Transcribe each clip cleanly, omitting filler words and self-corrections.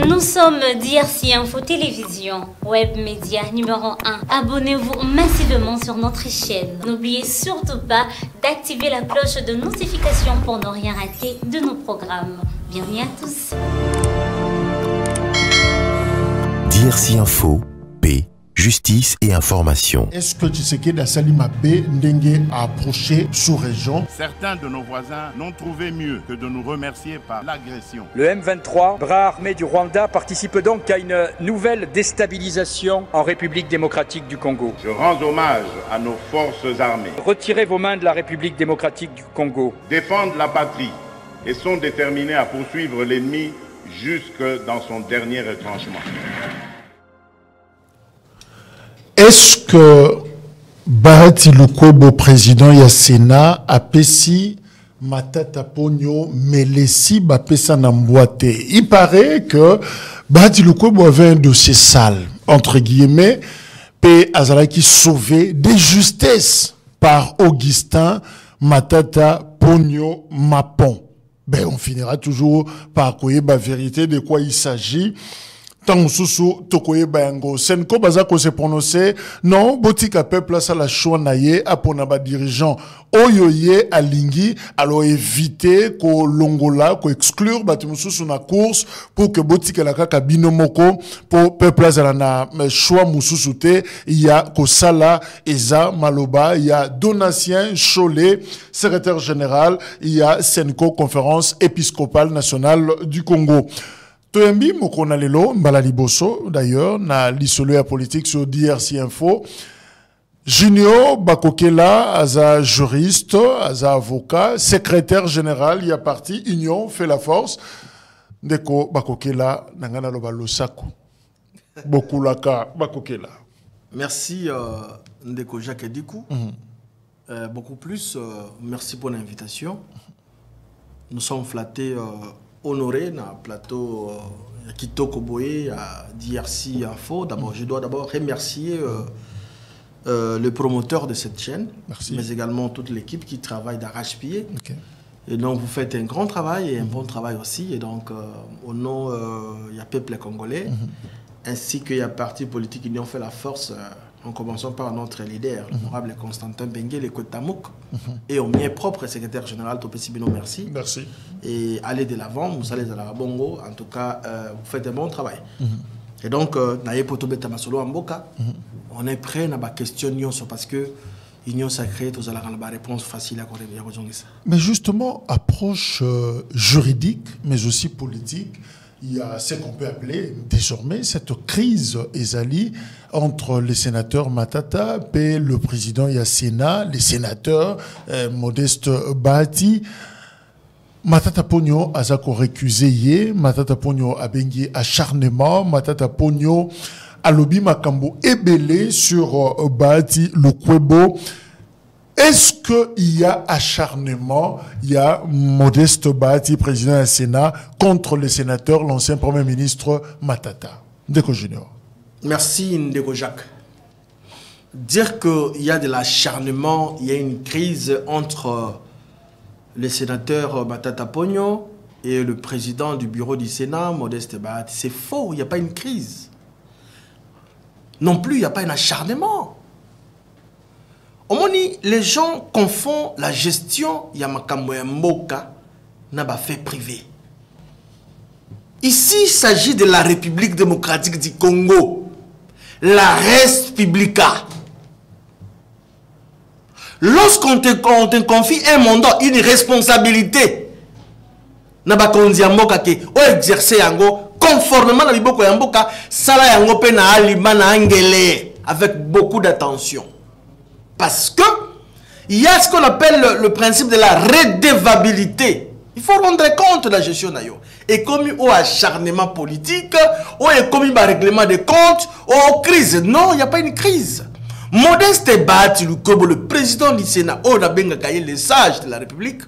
Nous sommes DRC Info Télévision, web média numéro 1. Abonnez-vous massivement sur notre chaîne. N'oubliez surtout pas d'activer la cloche de notification pour ne rien rater de nos programmes. Bienvenue à tous. DRC Info, paix, justice et information. Est-ce que Tshisekedi Salima B Ndenge a approché sous-région? Certains de nos voisins n'ont trouvé mieux que de nous remercier par l'agression. Le M23, bras armé du Rwanda, participe donc à une nouvelle déstabilisation en République démocratique du Congo. Je rends hommage à nos forces armées. Retirez vos mains de la République démocratique du Congo. Défendent la patrie et sont déterminés à poursuivre l'ennemi jusque dans son dernier retranchement. Est-ce que Bahati Lukwebo, président du Sénat, a pesi Matata Ponyo Melesi Bapesa Namboate? Il paraît que Bahati Lukwebo avait un dossier sale, entre guillemets, et Azalaki sauvé de justesse par Augustin Matata Ponyo Mapon. Ben, on finira toujours par connaître la vérité de quoi il s'agit. Tangususu tokoye bayango senko bazako se prononcer non botika peuple ça la choix naye apona ba dirigeant oyoye alingi alors éviter ko longola ko exclure batimususu na course pour que botika la kaka binomoko pour peuple ça na choix mususu te il y a ko sala eza maloba il y a Donatien Cholet secrétaire général il y a Senko conférence épiscopale nationale du Congo. Toyembi mokona lelo mbala liboso d'ailleurs na lisolo ya politique sur DRC Info. Junior Bakokela aza juriste, aza avocat, secrétaire général ya parti Union fait la force. Ndeko Bakokela nangana loba losako. Bokulaka Bakokela. Merci Ndeko Jacques Edikou. Beaucoup plus merci pour l'invitation. Nous sommes flattés honoré dans le plateau Kitoko Boye à DRC Info. D'abord, je dois d'abord remercier le promoteur de cette chaîne, merci. Mais également toute l'équipe qui travaille d'arrache-pied. Okay. Et donc, vous faites un grand travail et un bon travail aussi. Et donc, au nom, il y a Peuple Congolais, ainsi qu'il y a Parti politique Union fait la force. En commençant par notre leader, l'honorable Constantin Bengué, le Kotamouk, et au mien propre secrétaire général Topesi Bino, merci. Merci. Et allez de l'avant, vous allez à la Bongo, en tout cas, vous faites un bon travail. Et donc, Naye Potobeta Masolo Amboka, on est prêt à la question parce que l'union sacrée, vous allez avoir la réponse facile à répondre. Mais justement, approche juridique, mais aussi politique. Il y a ce qu'on peut appeler désormais cette crise Ezali entre les sénateurs Matata et le président Yassena, les sénateurs Modeste Bahati. Matata Ponyo a récusé yé, Matata Ponyo a bengi acharnement, Matata Ponyo a lobby makambo ébélé sur Bahati Lukwebo. Est-ce qu'il y a acharnement, il y a Modeste Bahati, président du Sénat, contre les sénateurs, l'ancien Premier ministre Matata? Ndeko Junior. Merci Ndeko Jacques. Dire qu'il y a de l'acharnement, il y a une crise entre les sénateurs Matata Ponyo et le président du bureau du Sénat, Modeste Bahati, c'est faux, il n'y a pas une crise. Non plus, il n'y a pas un acharnement. Au moins, les gens confondent la gestion Yamakambo Mboka n'a pas fait privé. Ici, il s'agit de la République démocratique du Congo, la res publica. Lorsqu'on te confie un mandat, une responsabilité, n'a pas conduit à Mboka qui exercer yango conformément à l'iboko Mboka, sala yango pe na alima na angele avec beaucoup d'attention. Parce que il y a ce qu'on appelle le principe de la redevabilité. Il faut rendre compte de la gestion d'ailleurs. Et comme il y a acharnement politique, ou comme il y a règlement de comptes, ou crise. Non, il n'y a pas une crise. Modeste Bahati Lukwebo, le président du Sénat, ou le sage de la République,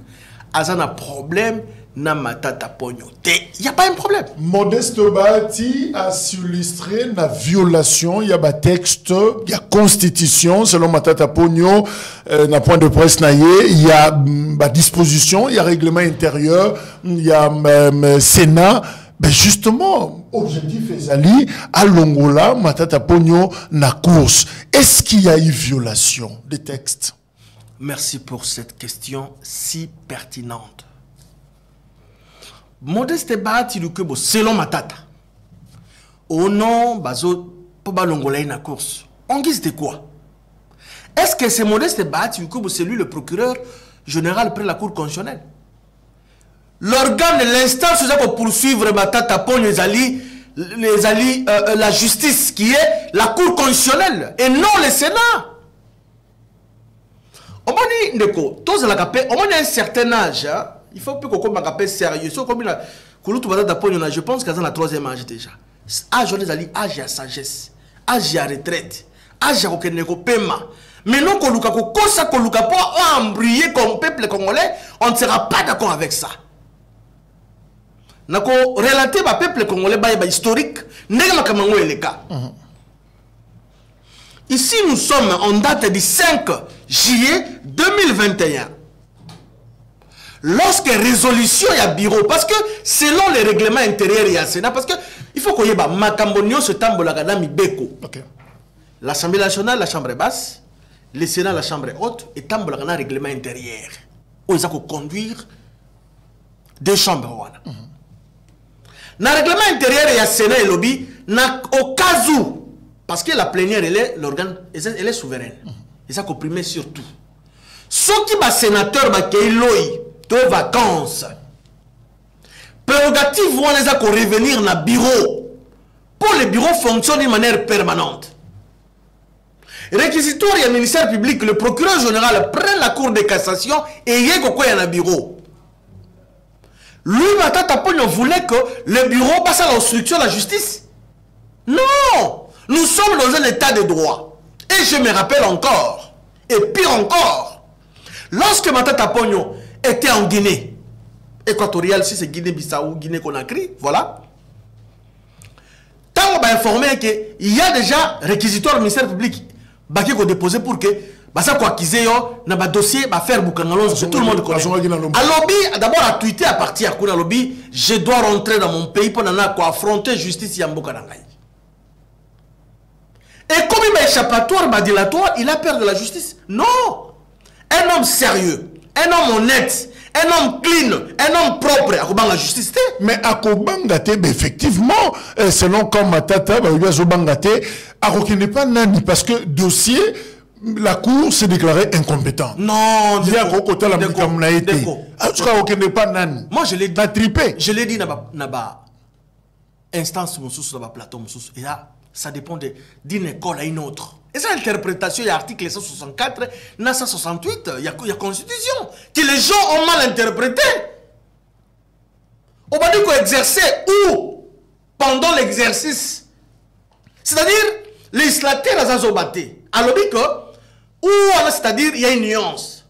a un problème. Na Matata Ponyo. Il n'y a pas un problème. Modeste Bahati a illustré la violation. Il y a un texte, il y a constitution, selon Matata Ponyo, na point de presse naïe, il y a ma disposition, il y a règlement intérieur, il y a Sénat. Ben justement, objectif ezali à Longola Matata Ponyo na course. Est-ce qu'il y a eu violation des textes? Merci pour cette question si pertinente. Modeste Bahati Lukwebo, selon Matata, au nom Bazo Poba Longola na course, en guise de quoi? Est-ce que c'est Modeste Bahati Lukwebo, c'est lui le procureur général près la Cour constitutionnelle? L'organe de l'instance pour poursuivre Matata Ponyo la justice qui est la Cour constitutionnelle et non le Sénat. On a un certain âge, hein? Il faut plus qu'on m'appelle sérieux. Je pense qu'à la troisième âge déjà. Âge à sagesse, âge à retraite, âge à paiement. Mais non, qu'on pas embrayé comme peuple congolais, on ne sera pas d'accord avec ça. Nako relater ba peuple congolais ba historique ndenge makamango eleka. Ici nous sommes en date du 5 juillet 2021. Lorsque résolution y a bureau parce que selon les règlements intérieurs il y a Sénat parce que il faut qu'on y ait makambonio se tambola kadami beko. L'Assemblée nationale, la chambre basse, le Sénat, la chambre haute et tambola kana règlement intérieur. Où ils ont conduire deux chambres. Dans le règlement intérieur, il y a Sénat et lobby, au cas où, parce que la plénière, elle est l'organe, elle est souveraine. Et ça comprimé surtout. Ceux qui sont sénateurs, qui ont vacances, prérogative vont les revenir dans le bureau. Pour le bureau fonctionne de manière permanente. Réquisitoire et le ministère public, le procureur général prend la cour de cassation et il y a un bureau. Lui, Matata Ponyo voulait que le bureau passe à l'instruction de la justice. Non! Nous sommes dans un état de droit. Et je me rappelle encore, et pire encore, lorsque Matata Ponyo était en Guinée, équatoriale, si c'est Guinée-Bissau, Guinée-Conakry, voilà. Tant on m'a informé qu'il y a déjà réquisitoire du ministère public qui a déposé pour que ça quoi qu'ils aient un dossier va faire boucangalon tout le monde connaît. À lobby d'abord à tweeter à partir à lobby je dois rentrer dans mon pays pour affronter justice yamboka nangai. Et comme il m'a échappatoire dilatoire, il a peur de la justice. Non, un homme sérieux, un homme honnête, un homme clean, un homme propre à Kobanga justice. Mais à Kobanga effectivement selon comme Matata Bangate à n'est pas nani parce que dossier la cour s'est déclarée incompétente. Non, il y a un côté la été. Moi je l'ai dit. Tripé. Je l'ai dit naba instance sous naba plateau sous. Et là, ça dépend d'une école à une autre. Et ça l'interprétation, il y a article 164, 168, il y a constitution que les gens ont mal interprété. On va dire qu'on exerçait où pendant l'exercice. C'est-à-dire législateur à Zazobaté. Alors que ou c'est-à-dire il y a une nuance.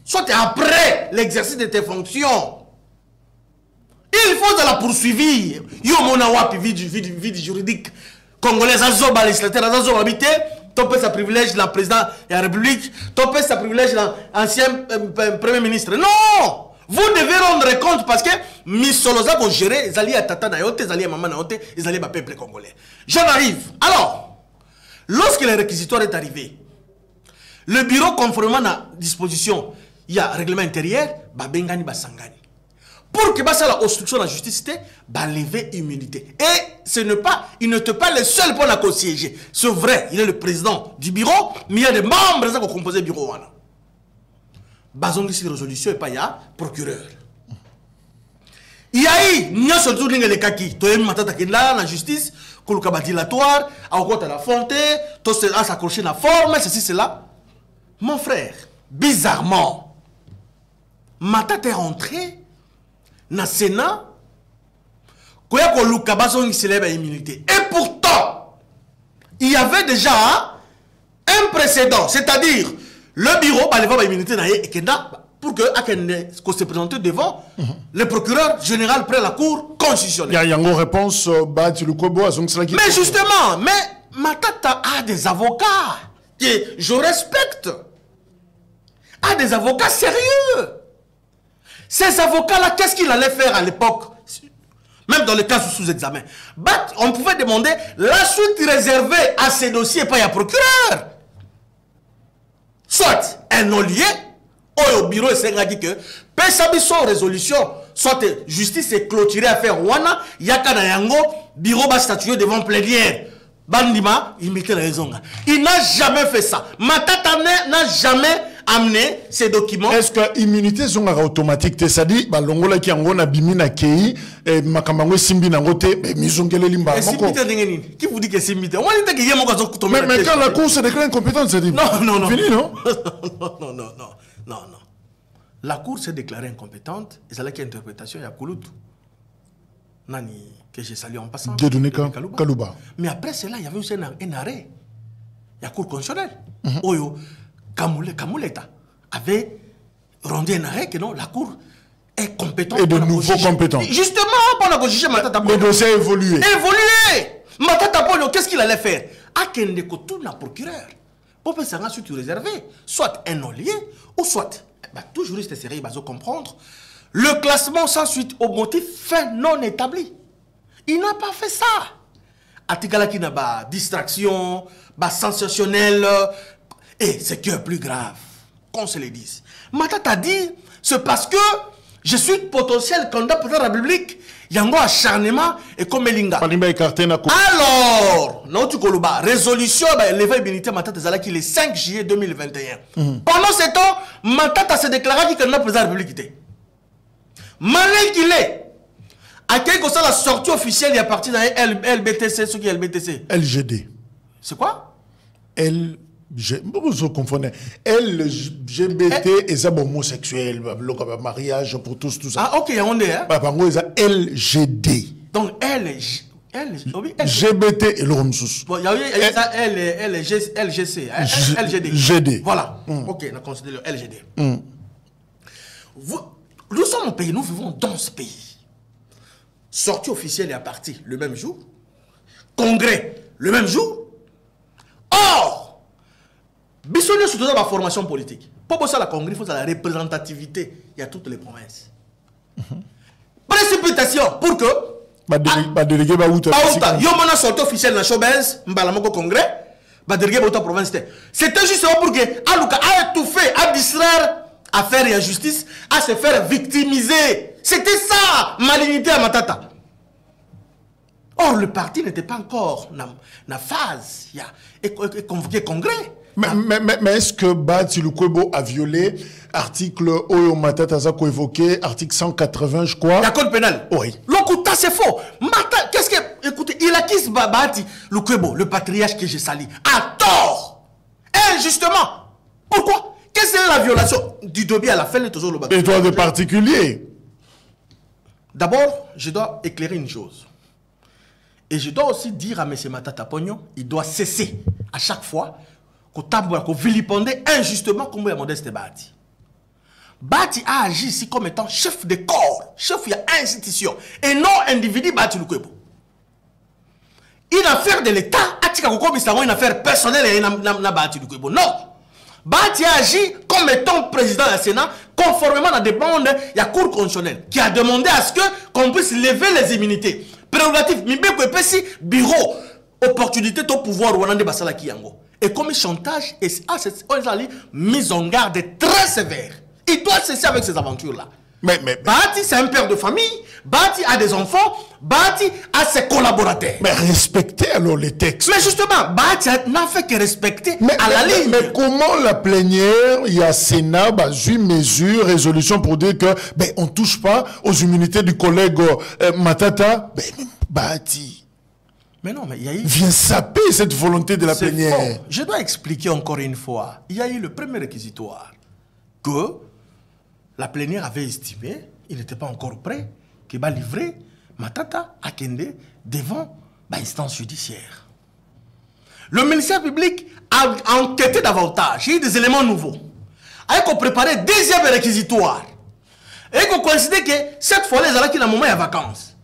Soit après l'exercice de tes fonctions. Il faut de la poursuivre. Yo monawapi vie juridique congolaise Azoba législateur Azoba habité, topé sa privilège la président de la République, topé sa privilège l'ancien premier ministre. Non! Vous devez rendre compte parce que Missoloza vous gérez, ils allaient à Tata Nayote, ils allaient à Maman Nayote, ils allaient à peuple congolais. J'en arrive. Alors, lorsque le réquisitoire est arrivé, le bureau, conformément à la disposition, il y a un règlement intérieur, Bengani Basangani. Pour que la obstruction de la justice, lever immunité. Et ce n'est pas, il ne te pas le seul pour la co-siéger. C'est vrai, il est le président du bureau, mais il y a des membres qui ont composé le bureau. Bazongi sur résolution et pas il y a procureur. Il y a eu, il y a surtout les kaki, tu es matata qui là, la justice, koluka dilatoire, à côté de la fonte, tout cela s'accrocher la forme, ceci, cela. Mon frère, bizarrement, Matata est rentré dans le Sénat, immunité. Et pourtant, il y avait déjà un précédent, c'est-à-dire le bureau va immunité pour que se présente devant le procureur général près la Cour constitutionnelle. Il y a une réponse, mais justement, mais Matata a des avocats que je respecte. A des avocats sérieux. Ces avocats-là, qu'est-ce qu'il allait faire à l'époque? Même dans le cas sous examen. On pouvait demander la suite réservée à ces dossiers, pas à procureur. Soit un non-lié, ou au bureau, c'est que Pesabiso résolution, soit justice est clôturée à faire Wana, Yakana Yango, bureau va statuer devant plénière. Bandima, il mettait la raison. Il n'a jamais fait ça. Matata n'a jamais amené ces documents. Est-ce que l'immunité sont automatique? C'est-à-dire, l'ongola qui a bimina kei, makamangwe simbi nangote, misongele limba. Qui vous dit que c'est immunité? On dit que y a mon gazon. Mais quand la cour se déclare incompétente, c'est dit. Non. Fini, non? Non. La cour s'est déclarée incompétente, et c'est là qu'il y a interprétation, il y a Kouloutou. Nani, que j'ai salué en passant. Kalouba. Mais après cela, il y avait aussi un arrêt. Il y a Cour constitutionnelle. Oyo, Kamouleta avait rendu un arrêt que non, la Cour est compétente. Et de nouveaux compétents. Justement, pendant que juger Matata Ponyo. Le dossier a évolué. Matata Ponyo, qu'est-ce qu'il allait faire? Akende Kotou, la procureur. Pour que ça soit réservé. Soit un non-lié, ou soit, tout juriste sérieux, il va comprendre. Le classement sans suite au motif fin non établi. Il n'a pas fait ça. Atikala qui n'a pas distraction, sensationnel. Et c'est que plus grave, qu'on se le dise. Matata dit, c'est parce que je suis potentiel candidat pour la République. Il y a un acharnement et comme Elinga. Alors, non, tu Koluba, résolution, l'événement Matata Zala qui est le 5 juillet 2021. Pendant ce temps, Matata s'est déclaré qu'il n'a pas la République. Malgré qu'il est, à quel que soit la sortie officielle, il y a parti dans LBTC, ce qui est LBTC. LGD. C'est quoi? Vous confondez. LGBT et ça homosexuel, le mariage pour tous, tout ça. Ah, ok, on est. LGD. Donc, LGBT et l'homme sous. Bon, il y a eu LGC, LGD. GD. Voilà. Ok, on a considéré le LGD. Nous sommes au pays, nous vivons dans ce pays. Sortie officielle est à partir le même jour. Congrès le même jour. Or, Bissonne surtout dans la formation politique. Pour ça, la congrès, il faut la représentativité. Il y a toutes les provinces. Précipitation pour que. Délégué Baouta. Yomana sortie officielle dans la Chobens, Mbalamoko congrès. Délégué Baouta province. C'était justement pour que Alouka a étouffé, a distraire. À faire injustice, à se faire victimiser. C'était ça, malignité à Matata. Or, le parti n'était pas encore dans la phase. Il y a convoqué congrès. Mais est-ce que Bati Lukwebo a violé article Oyo Matata Zako évoqué, article 180, je crois? La code pénal. Oui. L'Okuta, c'est faux. Qu'est-ce que. Écoutez, il acquise Bati Lukwebo, le patriarche que j'ai sali, à tort. Injustement. Pourquoi? Qu'est-ce que c'est la violation du Dobi à la fin de toujours le bâtiment? Et toi de particulier? D'abord, je dois éclairer une chose. Et je dois aussi dire à M. Matata Ponyo, il doit cesser à chaque fois qu'on vilipendait injustement comme il y a Modeste Bati. Bati a agi ici comme étant chef de corps, chef de l'institution, et non individu Bati Lukwebo. Une affaire de l'État, une affaire personnelle et une Bati Lukwebo. Non! Bati a agi comme étant président du Sénat, conformément à la demande de la Cour constitutionnelle, qui a demandé à ce qu'on puisse lever les immunités. Prérogative, bureau, opportunité au pouvoir, et comme chantage, et mise en garde très sévère. Il doit cesser avec ces aventures-là. Mais Bati, c'est un père de famille. Bati a des enfants. Bati a ses collaborateurs. Mais respectez alors les textes. Mais justement, Bati n'a fait que respecter à la ligne. Mais comment la plénière, il y a Sénat, une mesure, résolution pour dire que on ne touche pas aux immunités du collègue Matata? Bati. Mais non, mais il y a eu... Vient saper cette volonté de la plénière. Faux. Je dois expliquer encore une fois. Il y a eu le premier réquisitoire que la plénière avait estimé, il n'était pas encore prêt, qu'il va livrer Matata à Kende devant l'instance judiciaire. Le ministère public a enquêté davantage. Il y a eu des éléments nouveaux. Avec qu'on préparait deuxième réquisitoire. Et qu'on considère que cette fois, les Alakis, dans le moment, il y a vacances.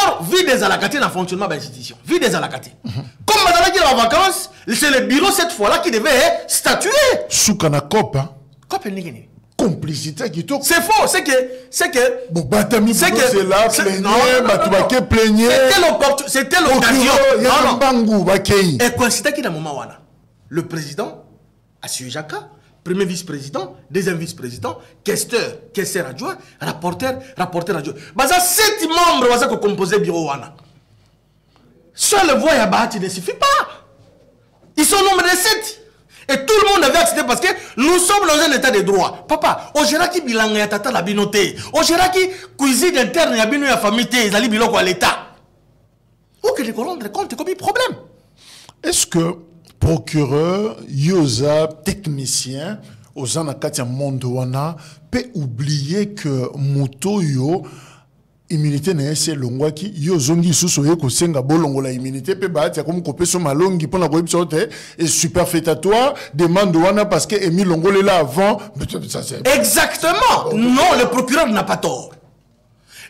Or, vie des Alakati dans le fonctionnement de l'institution. Vie des Alakati. Comme les Alakis en vacances, c'est le bureau cette fois-là qui devait statuer. Soukana COP, hein? COP est complicité qui tout. C'est faux, c'est que bon batami c'est que c'était l'occasion. Non bangu bakei. Et coïncide qu'il a moment voilà. Le président Assio Jaka, premier vice-président, deuxième vice-président, questeur adjoint, rapporteur adjoint. Baza 7 membres waza ko composer bureau wana. Seul voix ya Bahati ne suffit pas. Ils sont nombre de 7. Et tout le monde avait accepté parce que nous sommes dans un état de droit. Papa, au Géraki bilanga ya tata la binoté. Au Géraki cuisine interne ya bino ya famille té, zali biloko à l'état. Ou que les rendre compte comme un problème. Est-ce que procureur, yosa, technicien, aux anakatia mondoana, peut oublier que moto yo immunité n'est c'est longwa qui yo zongi susoye ko senga bolongo la immunité pe ba tia comme kopé so malongi pona ko ebisote et superfétatoire demande wana parce que Émile Longole là avant ça c'est exactement. Non, le procureur n'a pas tort.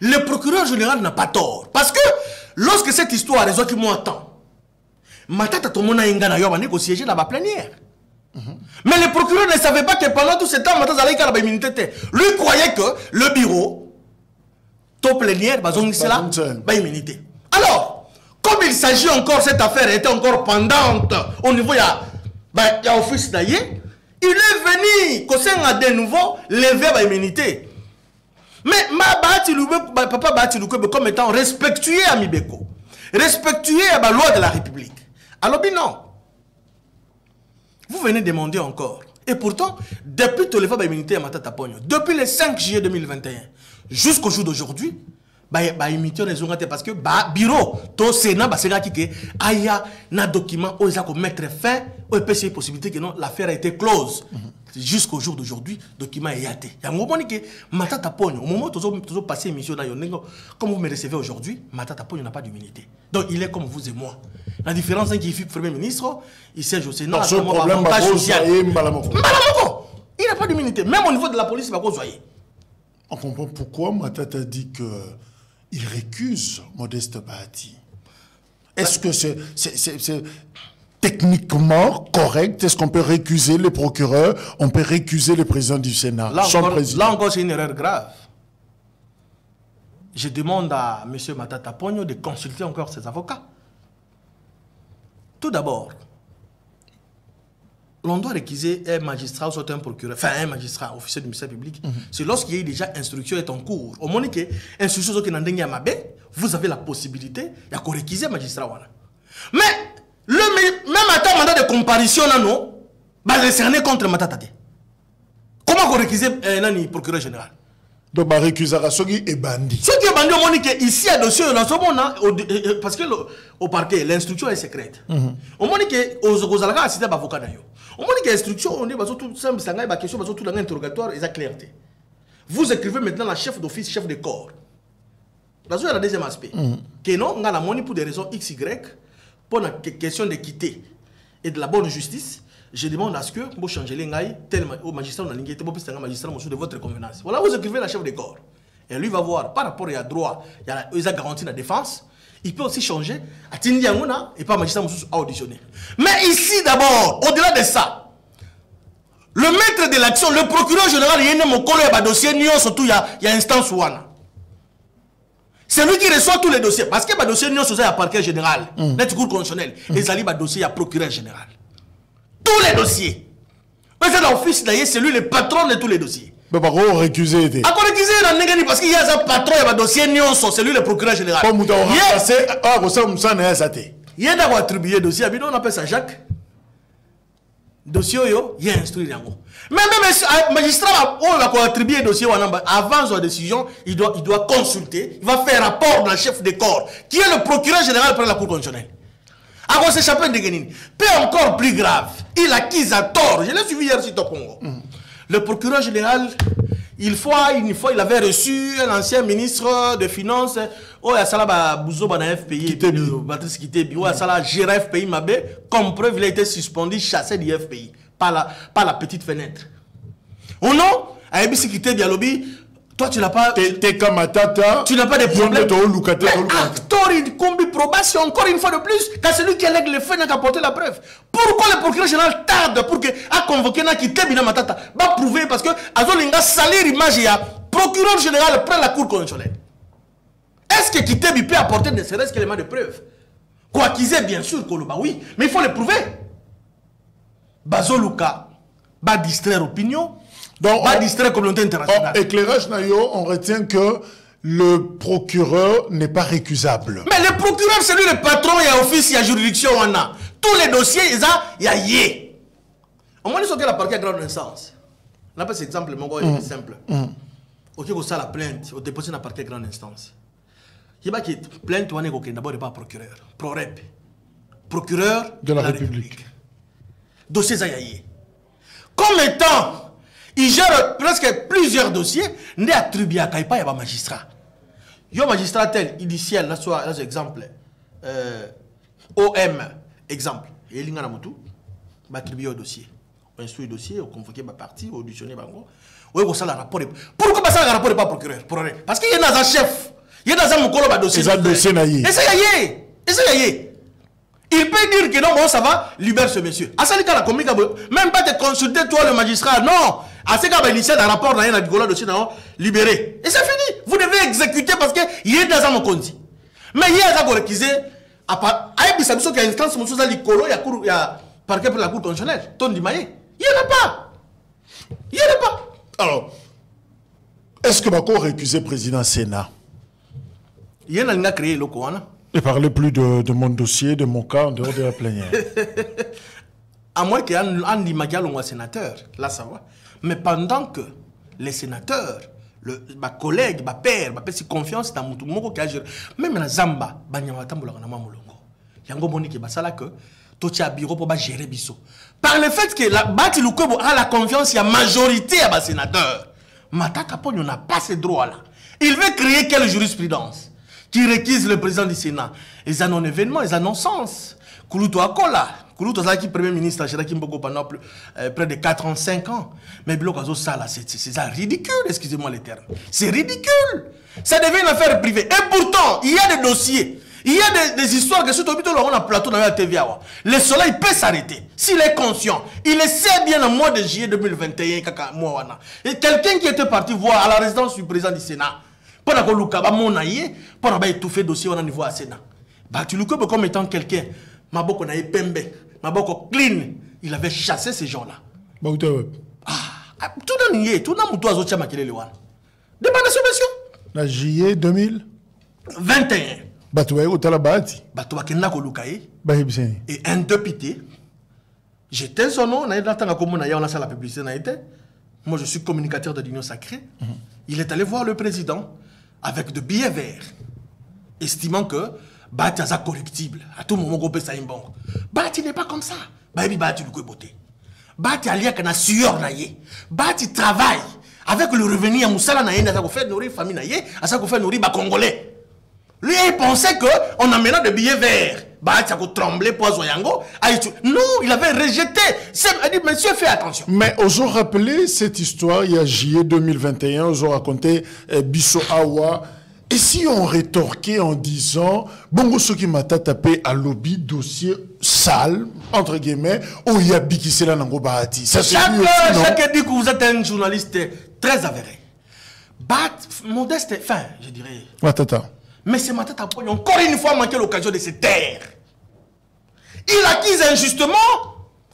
Le procureur général n'a pas tort parce que lorsque cette histoire les autres qui m'attendent matata to mona ingana yo ba ne ko siéger dans la plénière. Mais le procureur ne savait pas que pendant tout ce temps matata zalika la immunité. Lui croyait que le bureau top plénière, immunité. Alors, comme il s'agit encore, cette affaire était encore pendante au niveau de l'office d'ailleurs, il est venu, a de nouveau, lever l'immunité. Mais papa Bahati comme étant respectueux à Mibeko, respectueux à la loi de la République. Alors, non. Vous venez demander encore. Et pourtant, depuis que lever l'immunité à Matata Pogno, depuis le 5 juillet 2021, jusqu'au jour d'aujourd'hui, immunité les ont parce que bureau, to Sénat, c'est là qui aya na document où ils ont mettre fin, où il peut y possibilité que non l'affaire a été close. Jusqu'au jour d'aujourd'hui, document est yaté. Il y a un moment que Matata Pogno, au moment où vous passez émission là, comme vous me recevez aujourd'hui, Matata Pogno n'a pas d'immunité. Donc il est comme vous et moi. La différence c'est qu'il fait Premier ministre, il siège au Sénat, il n'a pas d'immunité. Même au niveau de la police, il va pas. On comprend pourquoi Matata dit qu'il récuse Modeste Bahati. Est-ce que c'est techniquement correct? Est-ce qu'on peut récuser les procureurs? On peut récuser le président du Sénat? Là encore, c'est une erreur grave. Je demande à M. Matata Pogno de consulter encore ses avocats. Tout d'abord, l'on doit récuser un magistrat ou un procureur, enfin un magistrat, officier du ministère public, c'est lorsqu'il y a déjà instruction est en cours. Au moment où instruction est en cours, vous avez la possibilité de récuser un magistrat. Mais, même à un mandat de comparution, non, va cerner contre Matata. Comment vous récusez un procureur général? Donc, la récusation est bandit. Ce qui est bandit, on dit qu'ici, à dossier, parce que au parquet, l'instruction est secrète. On dit que aux allagans assistés à l'avocat d'ailleurs. On dit que l'instruction, on dit que tout simple, c'est une question, tout l'interrogatoire et la clarté. Vous écrivez maintenant la chef d'office, chef de corps. Là, il y a le deuxième aspect. Que non, on a la monnaie pour des raisons XY, pour une question d'équité et de la bonne justice. Je demande à ce que vous changez les gailles, tel au magistrat, un magistrat de votre convenance. Voilà, vous écrivez la chef de corps. Et lui va voir, par rapport à droit, il a garanti la défense. Il peut aussi changer à Tindianguna et pas magistrat à auditionner. Mais ici d'abord, au-delà de ça, le maître de l'action, le procureur général, il y a un dossier, surtout il y a instance ouana. C'est lui qui reçoit tous les dossiers. Parce que le dossier, il y a parquet général, net cour constitutionnel. Et il y a un dossier, il y a procureur général. Tous les dossiers. L'office d'ailleurs, c'est lui le patron de tous les dossiers. Mais par contre, récusé. Parce qu'il y a un patron, il y a un dossier, c'est lui le procureur général. Il y a d'abord attribué dossier, on appelle ça Jacques. Dossier, il y a instruit. Mais même le magistrat, on va attribuer le dossier, avant sa décision, il doit consulter, il va faire rapport dans le chef de corps, qui est le procureur général pour la Cour constitutionnelle. Alors, c'est Chapin de Guénine. Peu encore plus grave, il accuse à tort. Je l'ai suivi hier sur Topongo. Le procureur général, une fois, il avait reçu un ancien ministre de Finances. Oh, il y a ça Bouzo dans FPI. Patrice Kitebi. Oh, il y a ça géré FPI Mabé. Comme preuve, il a été suspendu, chassé du FPI. Par la petite fenêtre. Oh non, à Ebisi Kitebi à lobby, Toi, tu n'as pas... Tu n'as pas de problème. Acteur, il combi probation, encore une fois de plus, quand celui qui allègue le fait n'a qu'à porter la preuve. Pourquoi le procureur général tarde pour que à convoquer n'a quitté Bina Matata? Va prouver parce que Azolinga salir image et procureur général prend la cour constitutionnelle. Est-ce que Kitebi peut apporter ne serait-ce qu'élément de preuve? Quoi qu'ils aient, bien sûr, Koloba, oui, mais il faut le prouver. Bazoluka va distraire l'opinion, va distraire la communauté internationale. Éclairage Nayo, on retient que le procureur n'est pas récusable. Mais le procureur, c'est lui le patron, il y a office, il y a juridiction, on a. Tous les dossiers, il y a yé. Au moins, ils sont à la partie à grande instance. Là, c'est exemple, mon gars, il est simple. Ok, vous ça la plainte, vous déposez la partie à grande instance. Il y a qui plainte, on est d'abord pas procureur. Pro-rep. Procureur de la République. Dossier Zayaye. Comme étant, il gère presque plusieurs dossiers, n'est attribué à Kaipa, il y a un magistrat. Il y a un magistrat tel, initial, là, soit exemple, OM, exemple, et il y a un motu, il attribué au dossier. On instruit le dossier, on convoque ma partie, on auditionne bango. On a ça le rapport. Pourquoi ça le rapport n'est pas procureur? Parce qu'il y a un chef. Il y a dans un mokolo dossier. Et ça y est. Il peut dire que non, bon, ça va, libère ce monsieur. Même pas te consulter, toi, le magistrat. Non. À ce cas, initial un rapport dans un dossier, libéré. Et c'est fini. Vous devez exécuter parce qu'il est dans un mokondi. Mais il y a un réquisé. Il y a une instance, il y a parquet pour la cour constitutionnelle. Il n'y en a pas. Alors, est-ce que Bako récusé président Sénat? Il y a un créé le Kouana. Ne parlez plus de mon dossier, de mon cas en dehors de la plénière. À moins qu'il y ait un sénateur, là ça va. Mais pendant que les sénateurs, ma collègue, ma père, ma père, si confiance dans mon tout qui a géré, même la Zamba, Yango Moni qui est là que tout a bureau pour gérer Bisso. Par le fait que la Bati Lukobo a la confiance, il y a majorité à ma sénateur. Matata Pogno n'a pas ces droits-là. Il veut créer quelle jurisprudence qui réquise le président du Sénat. Ils en ont événement, ils en ont sens. Kouloutou Akola, Kouloutou Zaki, premier ministre, pendant près de 4 ans, 5 ans. Mais Blokazo Sala, c'est ridicule, excusez-moi les termes. C'est ridicule. Ça devient une affaire privée. Et pourtant, il y a des dossiers. Il y a des histoires que surtout on a plateau dans la TV. Le soleil peut s'arrêter. S'il est conscient, il le sait bien au mois de juillet 2021. Et quelqu'un qui était parti voir à la résidence du président du Sénat, pour étouffer le dossier au niveau du Sénat. Tu le connais comme étant quelqu'un, Maboko na pembe, Maboko clean, il avait chassé ces gens-là. Tout le monde, tout le monde doit être makele lewan. Demande subvention. La juillet 2021. Batoué au Talabati. Batoué kenna ko lukaye. Et un député. J'étais son nom, on a lancé la publicité, moi je suis communicateur de l'Union Sacrée. Il est allé voir le président avec de billets verts, estimant que Bati est corruptible. À tout moment, on peut ça bon. Bati n'est pas comme ça. Bati le beauté. Bati a lié qu'un sueur naïe. Bati travaille avec le revenu à Moussala naïe, à ça qu'on fait nourrir famille naïe, à ça qu'on fait nourrir les Congolais. Lui, il pensait qu'on amenait des billets verts. Bati a tremblé pour Zoyango. Non, il avait rejeté. Il dit, monsieur, fais attention. Mais aux ont rappelé cette histoire, il y a juillet 2021, aux ont raconté Bisso Awa. Et si on rétorquait en disant, bon, ce qui m'a tapé à lobby, dossier sale, entre guillemets, où il y a Bikisela Nango Bahati. Chaque dit que vous êtes un journaliste très avéré. Modeste, enfin, je dirais. Matata. Mais c'est Matata Pogno, encore une fois, manqué l'occasion de se taire. Il acquise injustement.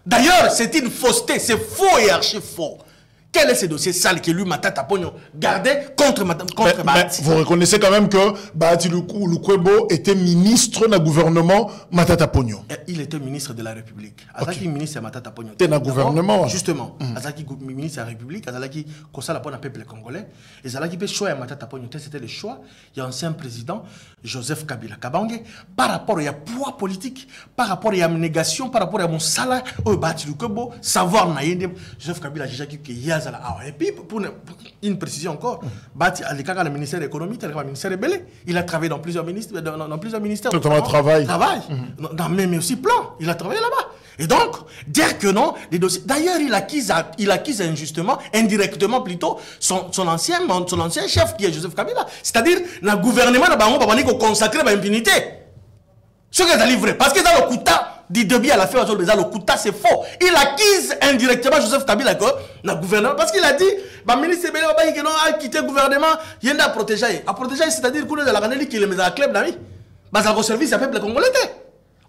D'ailleurs, c'est une fausseté, c'est faux et archi faux. Quel est ce dossier sale que lui, Matata Pogno, gardait contre Bahati? Vous reconnaissez quand même que Bahati Lukwebo était ministre du gouvernement Matata Pogno. Il était ministre de la République. Azaki ministre de Matata Pogno. C'était dans le gouvernement. Justement. Azaki ministre de la République. Azaki Kosa la peuple congolais. Et Azaki peut choix à Matata Pogno. C'était le choix. Il y a ancien président Joseph Kabila Kabange. Par rapport à poids politique, par rapport à négation, par rapport à mon salaire, Bahati Lukwebo, savoir naïde. Joseph Kabila Jijaki qui et puis, pour une précision encore, Bati a le ministère de l'économie, le ministère de Belé. Il a travaillé dans plusieurs ministères. Notamment travail. Mais aussi plan. Il a travaillé là-bas. Et donc, dire que non, les dossiers... D'ailleurs, il accuse injustement, indirectement plutôt, son ancien chef qui est Joseph Kabila. C'est-à-dire, le gouvernement n'a pas consacré l'impunité. Ce qui est livré. Parce que dans le Kouta, dit Debi à la fin, le Kouta, c'est faux. Il accuse indirectement Joseph Kabila que le gouvernement, parce qu'il a dit, le ministre Bélé a quitté le gouvernement, il a protégé. À protéger, c'est-à-dire qu'il a la qui est le club d'ami. Mais ça service à peuple congolais.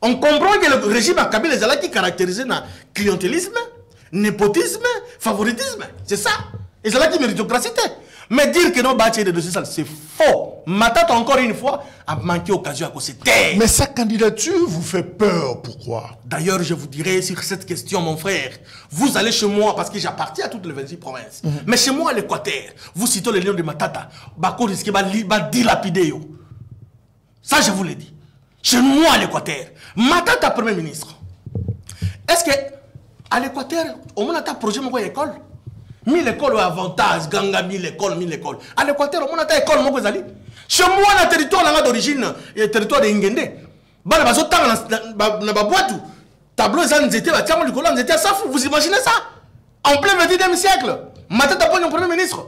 On comprend que le régime à Kabila est là qui caractérise le clientélisme, népotisme, favoritisme. C'est ça. Et c'est là qui méritocratie. Mais dire que non, bâtir des dossiers, c'est faux. Matata, encore une fois, a manqué l'occasion à cause de terre. Mais sa candidature vous fait peur. Pourquoi? D'ailleurs, je vous dirai sur cette question, mon frère, vous allez chez moi, parce que j'appartiens à toutes les 26 provinces. Mais chez moi, à l'Équateur, vous citez les lions de Matata, Bako risque de dilapider. Ça, je vous l'ai dit. Chez moi, à l'Équateur, Matata, Premier ministre. Est-ce que, à l'Équateur, au moins, tu as un projet de école? 1000 écoles ont avantage, ganga 1000 écoles. À l'Équateur, au moins, tu as une école, mon Zali. Chez moi, le territoire d'origine, le territoire de Ngende, tableau, vous imaginez ça? En plein 21e siècle, Matata Ponyo, Premier ministre.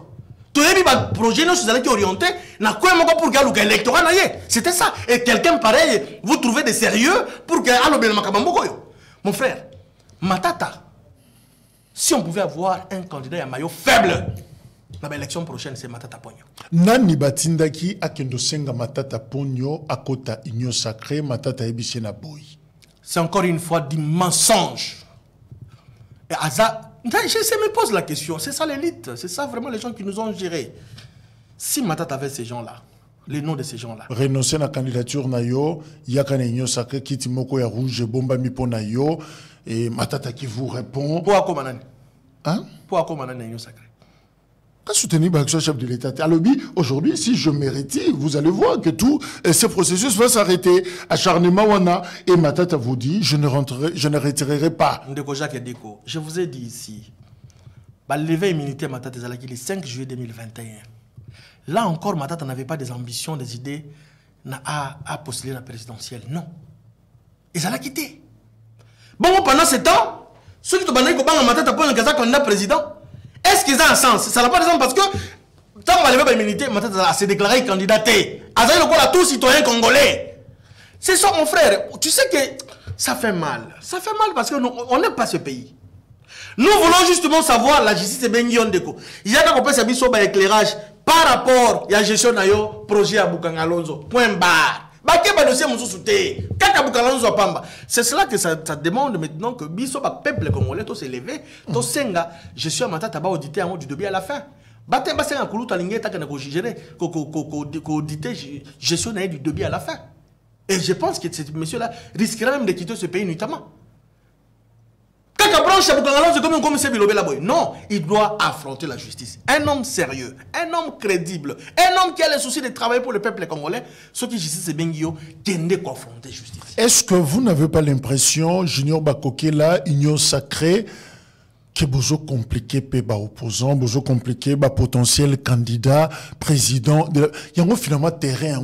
Tout le projet nous qui orienté pour que l'électorat n'aille. C'était ça. Et quelqu'un pareil, vous trouvez des sérieux pour que mon frère, Matata, si on pouvait avoir un candidat à maillot faible, l'élection prochaine, c'est Matata Ponyo. Nani batindaki akendo senga Matata Ponyo akota Union Sacrée Matata Ebisena Boy. C'est encore une fois du mensonge. Et Aza, je me pose la question, c'est ça l'élite, c'est ça vraiment les gens qui nous ont gérés. Si Matata avait ces gens-là, les noms de ces gens-là. Renoncer à la candidature nayo, yakane Union Sacrée kiti moko ya rouge bomba mipo nayo et Matata qui vous répond. Pour quoi manani? Hein? Pour quoi manani Union Sacrée? Quand soutenir le chef de l'État, alors aujourd'hui, si je mérite, vous allez voir que tout ce processus va s'arrêter. Acharnement wana et Matata vous dit, je ne retirerai pas. Je vous ai dit ici, lever immunité Matata Zalaki le 5 juillet 2021. Là encore, Matata n'avait pas des ambitions, des idées à postuler la présidentielle. Non. Et ça l'a quitté. Bon, pendant ce temps, ceux qui te bandaient que Matata pour un candidat président, est-ce qu'ils ont un sens? Ça n'a pas de sens parce que tant qu'on va lever l'immunité, Matata s'est déclaré candidaté. Azaï le à tout citoyen congolais. C'est ça, mon frère. Tu sais que ça fait mal. Ça fait mal parce qu'on n'aime pas ce pays. Nous voulons justement savoir la justice et Benguion Deko. Il y a qu'on peut s'habiller sur l'éclairage par rapport à la gestion de projet à Bukangalonzo. Point barre. C'est cela que ça demande maintenant que Biso, peuple congolais, tout s'élever, tout senga, je suis à Matata, auditer en haut du début à la fin. Batin bassin à Koulouta Lingé, t'as auditer gestion du début à la fin. Et je pense que ce monsieur-là risquera même de quitter ce pays notamment. Non, il doit affronter la justice. Un homme sérieux, un homme crédible, un homme qui a le souci de travailler pour le peuple congolais, ce qui justice c'est Bengio, qui est confronté justice. Est-ce que vous n'avez pas l'impression, Junior Bakokela, Union Sacrée, que vous compliqué péba opposant, vous compliqué potentiel candidat, président, il y a finalement terrain.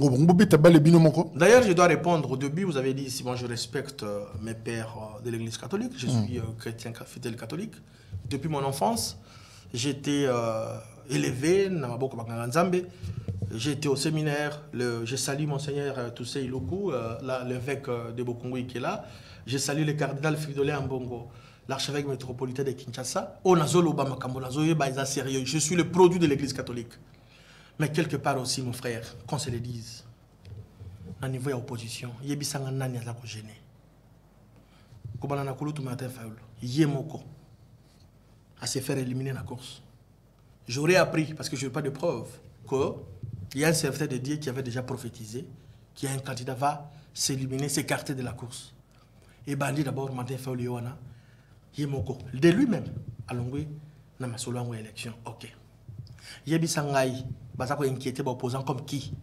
D'ailleurs, je dois répondre. Au début, vous avez dit ici, moi je respecte mes pères de l'église catholique, je suis chrétien fidèle catholique. Depuis mon enfance, j'ai été élevé, j'ai été au séminaire, je salue Monseigneur Toussé Iloku, l'évêque de Bokongo qui est là, je salue le cardinal Fridolin Ambongo, l'archevêque métropolitain de Kinshasa. Je suis le produit de l'église catholique. Mais quelque part aussi, mon frère, qu'on se le dise, à niveau de l'opposition, il y a des gens qui sont gênés. À se faire éliminer la course. J'aurais appris, parce que je n'ai pas de preuves, qu'il y a un serviteur de Dieu qui avait déjà prophétisé qu'un candidat va s'éliminer, s'écarter de la course. Et Bandi d'abord, Martin Faouliwana, de lui-même, allongé dans ma solo en élection. Ok. Yebi Sangai, Bazako inquiété opposant comme qui?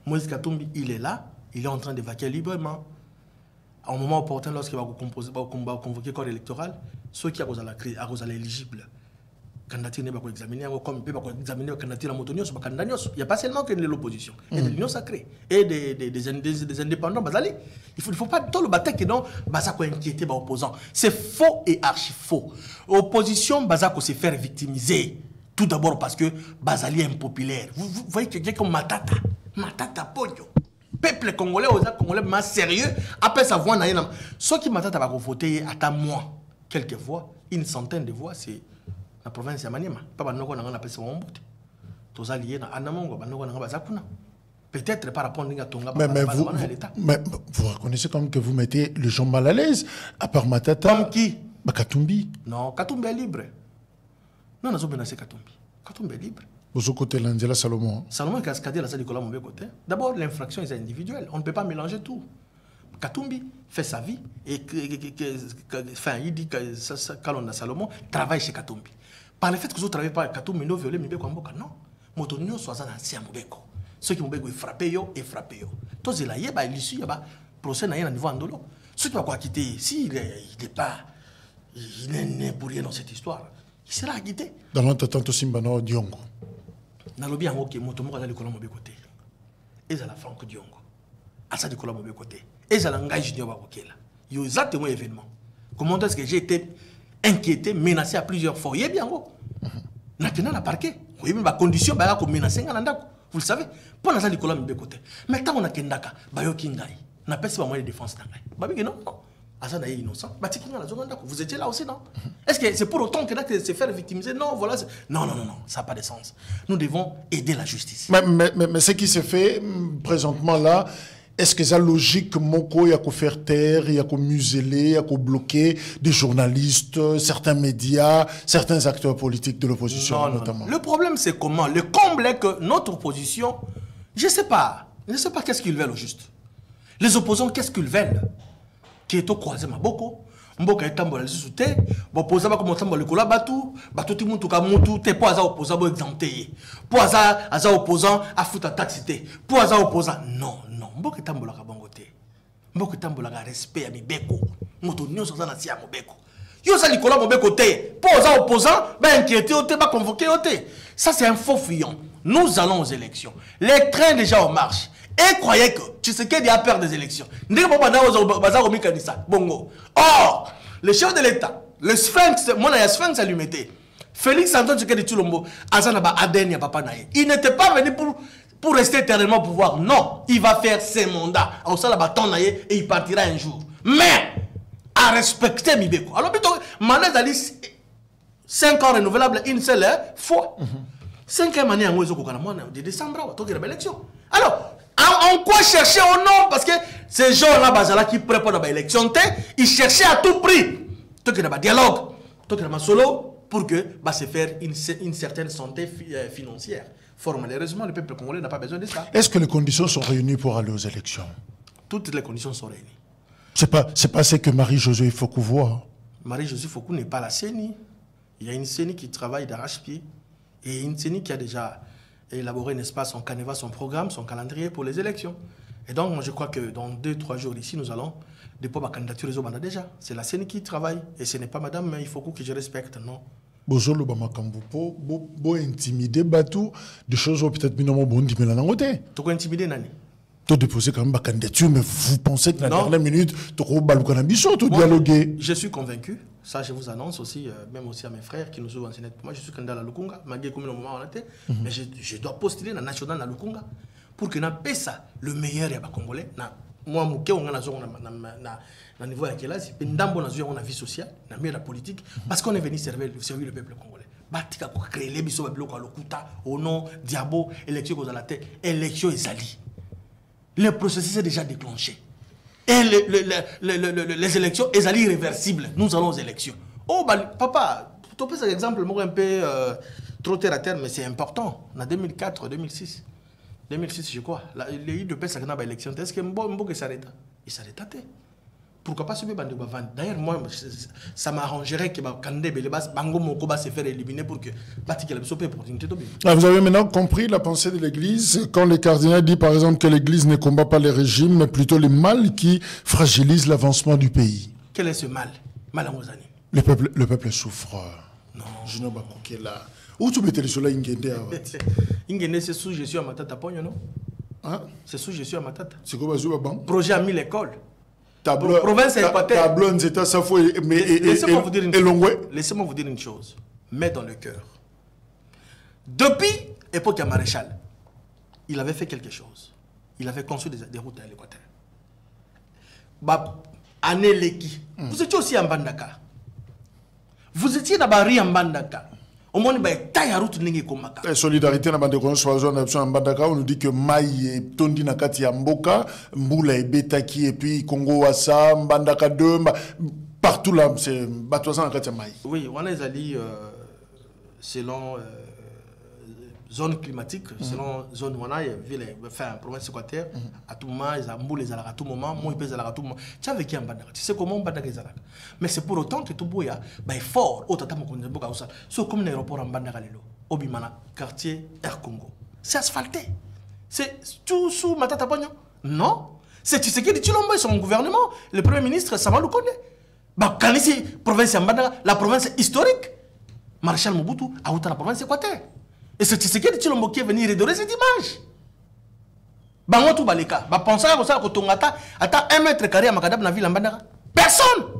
Moïse Katumbi, il est là, il est en train de vaquer librement. À un moment opportun, lorsqu'il va convoquer le corps électoral, ceux qui sont éligibles, candidature n'est pas examinée comme peut pas examiner la candidature à Motonio sur candidat. Il n'y a pas seulement que de l'opposition, il y a de l'union sacrée et des indépendants basali. Il faut pas tout le bataille que non bazako inquiéter ba opposant. C'est faux et archi faux. Opposition bazako se faire victimiser. Tout d'abord parce que Bazali est impopulaire. Vous voyez quelqu'un comme Matata Podio. Peuple congolais, aux Congolais, mais sérieux, après sa voix, ceux qui Matata va voter à moi, quelques voix, une centaine de voix, c'est la province de Maniema. Pas nous on appelle ça Wombout. Tous alliés dans Anamongo, peut-être par rapport à Tonga. Mais vous reconnaissez comme que vous mettez les gens mal à l'aise, à part Matata. Comme qui? Katumbi. Non, Katumbi est libre. Non, nous avons menacé Katumbi. Katumbi est libre. Vous côté l'Angela Salomon. Salomon est cascadé la salle du mauvais côté. D'abord, l'infraction est individuelle. On ne peut pas mélanger tout. Katumbi fait sa vie et il dit que quand on a Salomon, travaille chez Katumbi. Par le fait que vous ne travaillez pas avec Katumbi, nous violons Mibeko Mboka. Non. Motonio soit un ancien Mobeko. Ceux qui Mobeko frappé yo et frappé yo. Tous les laïcs, l'issue, il y a procès à niveau andolo. Ceux qui vont quitter, s'il n'est pas, il n'est pour rien dans cette histoire. Il sera acquitté. Dans l'entente aussi, Mbano Diongo. Dans le bien, ok, Motomo a le colon de côté. Et ça la Franck Diongo. À ça, du colon de côté. Et ça l'engage Junior Babokela. Il y a exactement événement. Comment est-ce que j'ai été inquiété, menacé à plusieurs fois? Il y a bien, maintenant, la parquet. Oui, mais ma condition, bah, comme menacé, vous le savez. Pour l'instant, du colon de côté. Mais quand on a Kendaka, Bayo Kingai, n'a pas moyen de défense. Babi, non. Asa est innocent. Vous étiez là aussi, non? Est-ce que c'est pour autant que se faire victimiser? Non, voilà. Non, ça n'a pas de sens. Nous devons aider la justice. Mais ce qui se fait présentement là, est-ce que c'est logique il y a qu'à faire taire, il y a qu'à museler, il y a qu'à bloquer des journalistes, certains médias, certains acteurs politiques de l'opposition notamment? Le problème, c'est comment? Le comble est que notre opposition, je ne sais pas qu'est-ce qu'ils veulent au juste. Les opposants, qu'est-ce qu'ils veulent? Qui est au croisé ma boko mboka etambola lisusu te bopoza ba comme tambola kola batu ti muntu ka muntu te po aza opposant bo exempté po aza opposant a futa taxité po aza opposant non mboka etambola ka bongo te mboka etambola ka respect ya mibeko moto nyonso za na sia mobeko yo za likola mobeko te po aza opposant ba inquiété te ba convoqué te. Ça c'est un faux fuyant. Nous allons aux élections, les trains déjà en marche. Et croyez que Tshisekedi a peur des élections. Or, le chef de l'État, le Sphinx, mon Sphinx allumé, Félix Antoine Tshisekedi Tshilombo, Azanaba Aden Papa Naye. Il n'était pas venu pour rester éternellement au pouvoir. Non, il va faire ses mandats. Et il partira un jour. Mais, à respecter Mibeko. Alors, plutôt, Mané Zali, 5 ans renouvelables, une seule fois. 5e année en de décembre, il y a l'élection. Alors, en quoi chercher au nom? Parce que ces gens-là qui préparent l'élection, ils cherchaient à tout prix. Tant qu'il y a un dialogue, tant qu'il y a un solo, pour que se faire une certaine santé financière. Fort malheureusement, le peuple congolais n'a pas besoin de ça. Est-ce que les conditions sont réunies pour aller aux élections? Toutes les conditions sont réunies. C'est pas ce que Marie-Josée Fokou voit. Marie-Josée Fokou n'est pas la CENI. Il y a une CENI qui travaille d'arrache-pied et une CENI qui a déjà élaborer, n'est-ce pas, son canevas, son programme, son calendrier pour les élections. Et donc, moi, je crois que dans 2-3 jours ici, nous allons déposer ma candidature aux Obanda déjà. C'est la CENI qui travaille. Et ce n'est pas madame, mais il faut que je respecte, non. Bozolo Bamakambupo, bo intimider Batou, des choses peut-être minimum bon dit mais la nangote. Tu intimider nani? Tu déposer quand même ma candidature, mais vous pensez que la dernière minute, tu vas baloukanambiso, tu dialoguer? Je suis convaincu. Ça, je vous annonce aussi, même aussi à mes frères qui nous ont enseigné. Moi, je suis candidat à la Lukunga, malgré comme le moment on était, mais je dois postuler dans la nationale à Lukunga pour que nous paie ça le meilleur et congolais. Moi, je suis niveau à quel âge, on a vie sociale, on a la politique, parce qu'on est venu servir le peuple congolais. Batika pour créer les bisous blocs à l'Okuta, au nom Diabo, élection aux alatés, élection et Zali. Le processus est déjà déclenché. Et les élections, elles sont irréversibles. Nous allons aux élections. Oh, papa, tu peux cet exemple, un peu trop terre à terre, mais c'est important. En 2004, 2006, je crois, les UDP, ça a élection. Est-ce que Mboke s'arrête? Il s'arrête. Pourquoi pas ce bébé de Bavan? D'ailleurs, moi, ça m'arrangerait que Kandé Belebas, Bango Mokoba se faire éliminer pour que Batik le sopé pour une tête. Vous avez maintenant compris la pensée de l'Église quand le cardinal dit par exemple que l'Église ne combat pas les régimes, mais plutôt les mal qui fragilisent l'avancement du pays. Quel est ce mal? Mal en Ozani. Le peuple souffre. Non. Junior Bakokela. Où tu mettez le soleil Ingende Awati? Ingende, c'est sous gestion à Matata Pogno, non? Hein? C'est sous gestion à Matata. C'est quoi Bazou Babam? Projet a mis l'école. Tableau. Province Équateur. Tableau, c'est ça, faut. Laissez-moi vous dire une chose. Laissez-moi vous dire une chose. Mets dans le cœur. Depuis l'époque à Maréchal, il avait fait quelque chose. Il avait construit des routes à l'Équateur. Année Leki. Vous étiez aussi en Bandaka. Vous étiez dans Bari en Bandaka. Au moins, il y a une route qui est solidarité dans la Bandaka, on nous dit que Maï est tondi na kati ya mboka, Mboula et Betaki et puis Congo Wassa, Bandaka 2, partout là, c'est Batoisan na kati ya Maï. Oui, on est allé selon zone climatique, selon zone où on a ville, enfin province équateur, à tout moment, ils ont les à tout moment, moi ils pèsent à tout moment. Tu as vécu en Bandaka, tu sais comment Bandaka est. Mais c'est pour autant que tout boya, bah fort, au tata mon konzemboka ça. C'est comme l'aéroport en Bandaka lelo, Obimana, quartier Air Congo. C'est asphalté. C'est tout sous Matata Pogno. Non, c'est tu sais qui dit Chilombo et son gouvernement, le premier ministre ça va le connaître. Bah quand ici province en Bandaka, la province historique, Maréchal Mobutu a outé la province équateur. Et c'est Tshisekedi Tshilombo qui est venu redorer cette image. Bango tout baleka. Ba penser à ça que Tongata attend 1 mètre carré à Makadab na ville en Bandaka. Personne.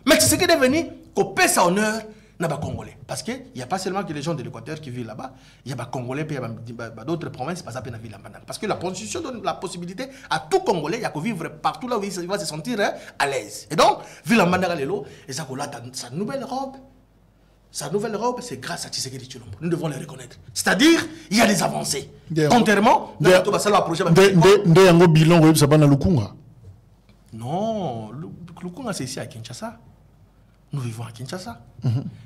Mais Tshisekedi est venu qu'on paie sa honneur na ba Congolais. Parce que il y a pas seulement que les gens de l'Équateur qui vivent là-bas, il y a ba Congolais puis il y a d'autres provinces pas à peine na ville en Bandaka. Parce que la constitution donne la possibilité à tout Congolais de vivre partout là où il va se sentir à l'aise. Et donc ville en Bandaka lelo et ça qu'on a sa nouvelle robe. Sa nouvelle robe, c'est grâce à Tshisekedi Tshilombo. Nous devons le reconnaître. C'est-à-dire, il y a des avancées. Contrairement, non, Lukunga, c'est ici à Kinshasa. Nous vivons à Kinshasa.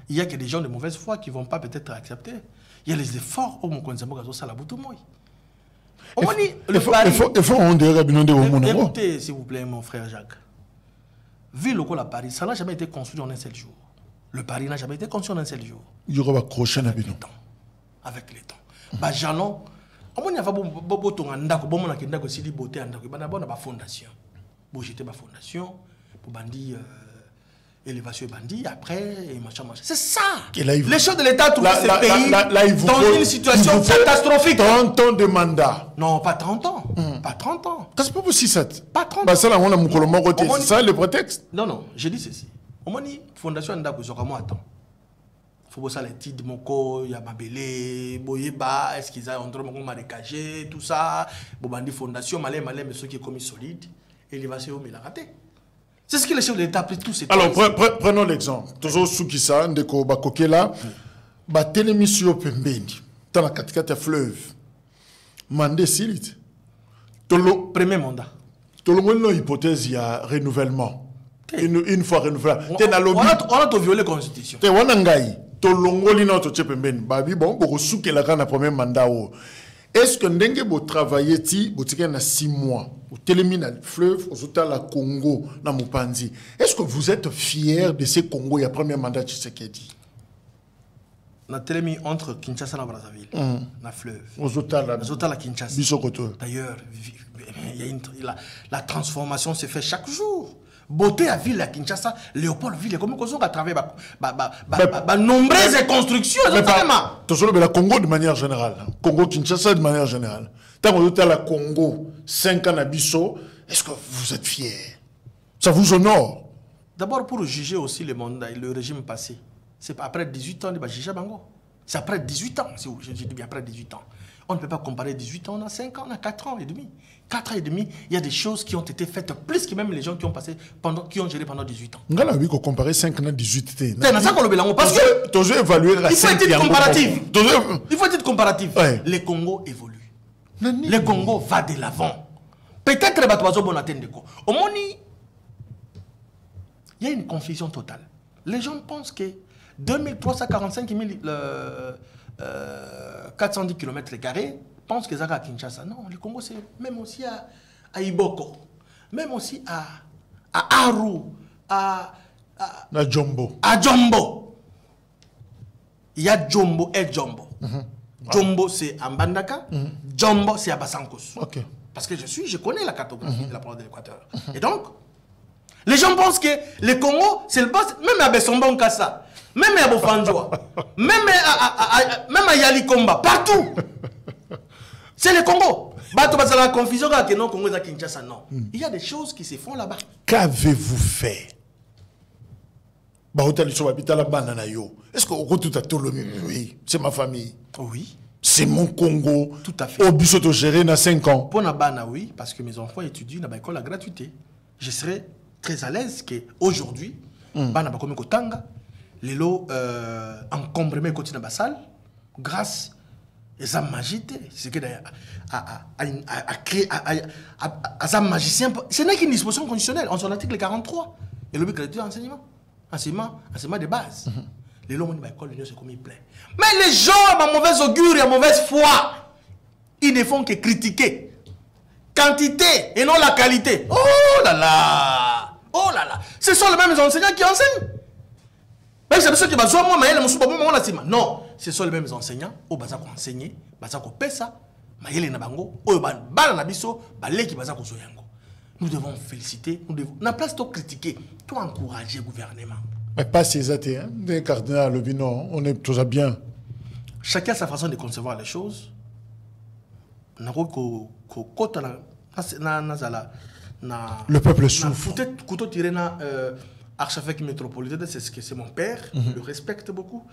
Il y a que des gens de mauvaise foi qui ne vont pas peut-être accepter. Il y a les efforts au Mokonzambo Gazo Salabutumoy. Écoutez, s'il vous plaît, mon frère Jacques. Vu le col à Paris, ça n'a jamais été construit en un seul jour. Le Paris n'a jamais été construit en un seul jour. Il y aura accroché avec le temps. Avec le temps. Bah, jalon. On a fait beaucoup de temps. On a fait beaucoup de temps. On a fait fondation. Bon, j'étais ma fondation. Pour bandi, élévation bandi. Après, et machin. C'est ça. Les choses de l'État trouvent ce pays dans une situation catastrophique. 30 ans de mandat. Non, pas 30 ans. Pas 30 ans. C'est pas possible. Pas 30 ans. C'est ça le prétexte. Non, non, je dis ceci. Au moins, fondation Ndako Zokamou attend. Faut que ça les titres moko, ya mabele, boyeba, est-ce qu'ils ont entre moko marécagé, tout ça. Bobandi fondation malé mais ceux qui est commis solide, élévation mais la raté. C'est ce que les chefs de l'État appliquent tous ces. Alors prenons l'exemple. Toujours Soukissa ndeko bakokela, ba télémission pembeni, dans la katikata fleuve. Mandé silit. Tolo premier mandat. Tolo une hypothèse il y a renouvellement. Une fois renouvelable. On a violé la constitution. Te wanangai to longoli na to tshepembeni babi bon boko soukela kana premier mandat. Est-ce que ndenge bo travailler ti botika na 6 mois au télémina fleuve au la Congo na Mupanzi. Est-ce que vous êtes fiers de ces Congo ya premier mandat Tshisekedi? Na télémi entre Kinshasa et Brazzaville, na fleuve. Ozotala Kinshasa. D'ailleurs, la transformation se fait chaque jour. Beauté à ville à Kinshasa, Léopold Ville, comme on a travaillé nombreuses constructions. Mais la Congo de manière générale, Congo Kinshasa de manière générale. Tant que la Congo 5 ans à Bissau, est-ce que vous êtes fiers? Ça vous honore? D'abord pour juger aussi le régime passé. C'est après 18 ans de Bajija Bango. C'est après 18 ans, je dis bien après 18 ans. On ne peut pas comparer 18 ans, on a 5 ans, on a 4 ans et demi. 4 ans et demi, il y a des choses qui ont été faites plus que même les gens qui ont passé qui ont géré pendant 18 ans. On a vu qu'on comparait 5 ans à 18 ans. C'est ça qu'on le parce que tu as évalué la il faut être comparatif. Il faut être comparatif. Ouais. Le Congo évolue. Le Congo va de l'avant. Peut-être que bon atteindre. Au moins, il y a une confusion totale. Les gens pensent que 2345 000 410 km² pensent que c'est à Kinshasa. Non, le Congo c'est même aussi à Iboko, même aussi à Aru, à Jombo. À Jombo. Il y a Jombo et Jombo. Jombo c'est à Mbandaka, Jombo c'est à Basankos. Okay. Parce que je connais la cartographie de la province de l'Équateur. Et donc, les gens pensent que le Congo c'est le boss, même à Bessomba on casse ça. même à Bofanjoa, même à Yali Komba, partout. C'est le Congo. La confusion que non Congo est Kinshasa, non. Il y a des choses qui se font là-bas. Qu'avez-vous fait? Est-ce que tout à tout le oui, c'est ma famille. Oui. C'est mon Congo. Tout à fait. Au but de gérer dans 5 ans. Pour Nabana, oui, parce que mes enfants étudient dans l'école à gratuité. Je serais très à l'aise qu'aujourd'hui, Bana Bakomi Kotanga, les lots encombrés côté dans la salle, grâce à sa magie, c'est que à créer à sa magicien, ce n'est qu'une disposition constitutionnelle, en son article 43. Et le but de l'enseignement, enseignement de base. Les lots de l'école, c'est comme il plaît. Mais les gens, à mauvaise augure et à mauvaise foi, ils ne font que critiquer. Quantité et non la qualité. Oh là là! Oh là là! Ce sont les mêmes enseignants qui enseignent. Mais c'est pour ça que non, ce sont les mêmes enseignants qui ont enseigné, qui ont fait ça. Nous devons féliciter, nous devons. La place de critiquer, de encourager le gouvernement. Mais pas ces athées, hein? Des cardinals, non, on est toujours bien. Chacun a sa façon de concevoir les choses. Le peuple souffre. Archevêque métropolitain, c'est mon père, je le respecte beaucoup.